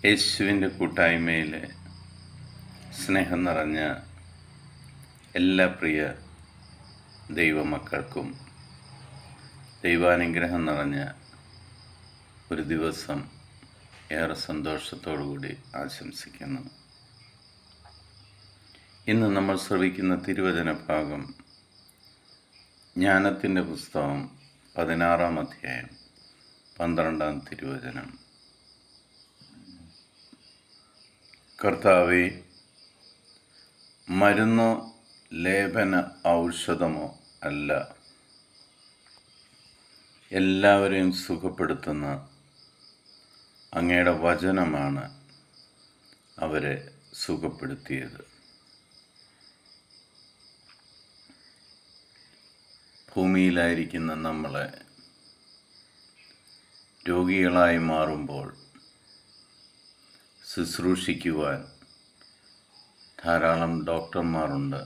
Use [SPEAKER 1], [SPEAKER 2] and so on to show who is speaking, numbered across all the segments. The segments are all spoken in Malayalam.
[SPEAKER 1] യേശുവിൻ്റെ കൂട്ടായ്മയിൽ സ്നേഹം നിറഞ്ഞ എല്ലാ പ്രിയ ദൈവമക്കൾക്കും ദൈവാനുഗ്രഹം നിറഞ്ഞ ഒരു ദിവസം ഏറെ സന്തോഷത്തോടുകൂടി ആശംസിക്കുന്നു. ഇന്ന് നമ്മൾ ശ്രവിക്കുന്ന തിരുവചന ഭാഗം ജ്ഞാനത്തിൻ്റെ പുസ്തകം 16-ാം അധ്യായം 12-ാം തിരുവചനം. കർത്താവേ, മരുന്നോ ലേപന ഔഷധമോ അല്ല, എല്ലാവരെയും സുഖപ്പെടുത്തുന്ന അങ്ങയുടെ വചനമാണ് അവരെ സുഖപ്പെടുത്തിയത്. ഭൂമിയിലായിരിക്കുന്ന നമ്മളെ രോഗികളായി മാറുമ്പോൾ ശുശ്രൂഷിക്കുവാൻ ധാരാളം ഡോക്ടർമാരുണ്ട്.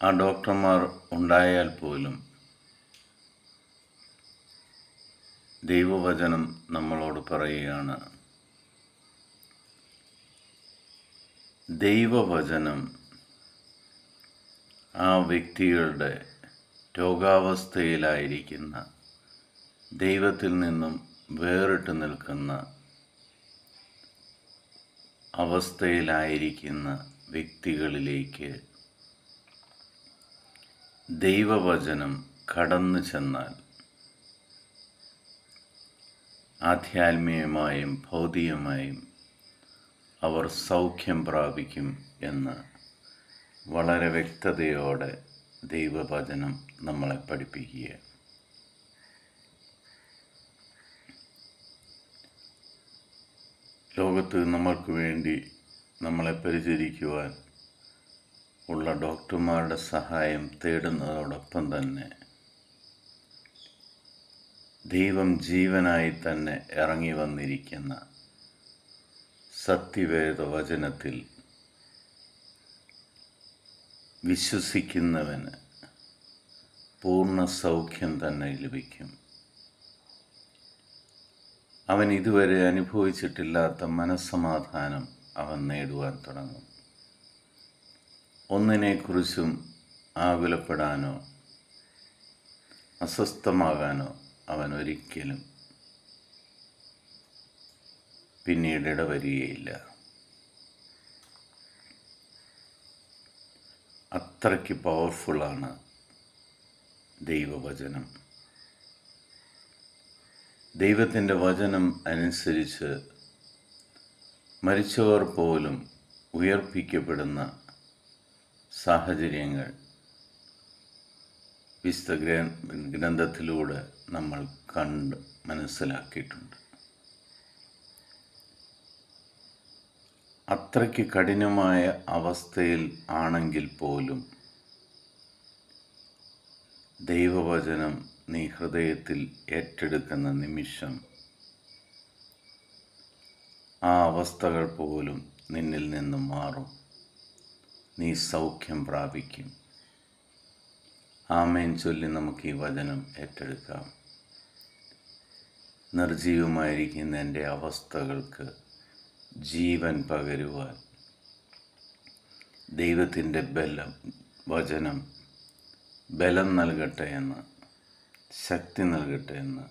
[SPEAKER 1] ആ ഡോക്ടർമാർ ഉണ്ടായാൽ പോലും ദൈവവചനം നമ്മളോട് പറയുകയാണ്, ദൈവവചനം ആ വ്യക്തികളുടെ രോഗാവസ്ഥയിലായിരിക്കുന്ന, ദൈവത്തിൽ നിന്നും വേറിട്ട് നിൽക്കുന്ന അവസ്ഥയിലായിരിക്കുന്ന വ്യക്തികളിലേക്ക് ദൈവവചനം കടന്നു ചെന്നാൽ ആധ്യാത്മികമായും ഭൗതികമായും അവർ സൗഖ്യം പ്രാപിക്കും എന്ന് വളരെ വ്യക്തതയോടെ ദൈവവചനം നമ്മളെ പഠിപ്പിക്കുക. ലോകത്ത് നമ്മൾക്ക് വേണ്ടി നമ്മളെ പരിചരിക്കുവാൻ ഉള്ള ഡോക്ടർമാരുടെ സഹായം തേടുന്നതോടൊപ്പം തന്നെ ദൈവം ജീവനായി തന്നെ ഇറങ്ങി വന്നിരിക്കുന്ന സത്യവേദ വചനത്തിൽ വിശ്വസിക്കുന്നവന് പൂർണ്ണ സൗഖ്യം തന്നെ ലഭിക്കും. അവൻ ഇതുവരെ അനുഭവിച്ചിട്ടില്ലാത്ത മനസ്സമാധാനം അവൻ നേടുവാൻ തുടങ്ങും. ഒന്നിനെക്കുറിച്ചും ആകുലപ്പെടാനോ അസ്വസ്ഥമാകാനോ അവൻ ഒരിക്കലും പിന്നീട് ഇടവരികയില്ല. അത്രയ്ക്ക് പവർഫുള്ളാണ് ദൈവവചനം. ദൈവത്തിൻ്റെ വചനം അനുസരിച്ച് മരിച്ചവർ പോലും ഉയർപ്പിക്കപ്പെടുന്ന സാഹചര്യങ്ങൾ വിശുദ്ധ ഗ്രന്ഥത്തിലൂടെ നമ്മൾ കണ്ട് മനസ്സിലാക്കിയിട്ടുണ്ട്. അത്രയ്ക്ക് കഠിനമായ അവസ്ഥയിൽ ആണെങ്കിൽ പോലും ദൈവവചനം നീ ഹൃദയത്തിൽ ഏറ്റെടുക്കുന്ന നിമിഷം ആ അവസ്ഥകൾ പോലും നിന്നിൽ നിന്നും മാറും. നീ സൗഖ്യം പ്രാപിക്കും. ആമേൻ ചൊല്ലി നമുക്ക് ഈ വചനം ഏറ്റെടുക്കാം. നിർജീവമായിരിക്കുന്ന എൻ്റെ അവസ്ഥകൾക്ക് ജീവൻ പകരുവാൻ ദൈവത്തിൻ്റെ വചനം ബലം നൽകട്ടെ എന്ന്, ശക്തി നൽകട്ടെ എന്ന്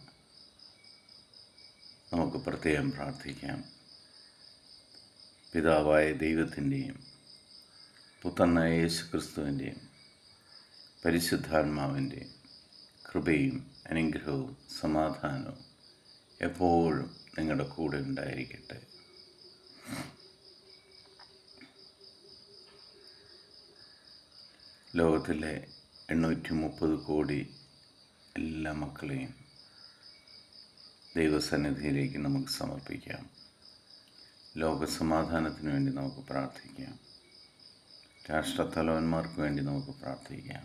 [SPEAKER 1] നമുക്ക് പ്രത്യേകം പ്രാർത്ഥിക്കാം. പിതാവായ ദൈവത്തിൻ്റെയും പുത്രനായ യേശുക്രിസ്തുവിൻ്റെയും പരിശുദ്ധാത്മാവിൻ്റെയും കൃപയും അനുഗ്രഹവും സമാധാനവും എപ്പോഴും നിങ്ങളുടെ കൂടെ ഉണ്ടായിരിക്കട്ടെ. ലോകത്തിലെ 830 കോടി എല്ലാ മക്കളെയും ദൈവസന്നിധിയിലേക്ക് നമുക്ക് സമർപ്പിക്കാം. ലോകസമാധാനത്തിന് വേണ്ടി നമുക്ക് പ്രാർത്ഥിക്കാം. രാഷ്ട്രത്തലവന്മാർക്ക് വേണ്ടി നമുക്ക് പ്രാർത്ഥിക്കാം.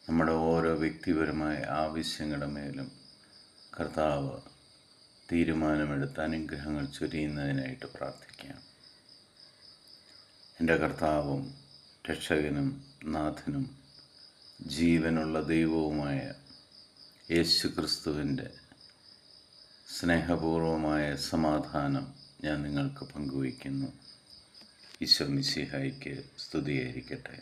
[SPEAKER 1] നമ്മുടെ ഓരോ വ്യക്തിപരമായ ആവശ്യങ്ങളുടെ മേലും കർത്താവ് തീരുമാനമെടുത്ത് അനുഗ്രഹങ്ങൾ ചൊരിയുന്നതിനായിട്ട് പ്രാർത്ഥിക്കാം. എൻ്റെ കർത്താവും രക്ഷകനും നാഥനും ജീവനുള്ള ദൈവവുമായ യേശു ക്രിസ്തുവിൻ്റെ സ്നേഹപൂർവമായ സമാധാനം ഞാൻ നിങ്ങൾക്ക് പങ്കുവയ്ക്കുന്നു. ഈശോ മിശിഹായ്ക്ക് സ്തുതിയായിരിക്കട്ടെ.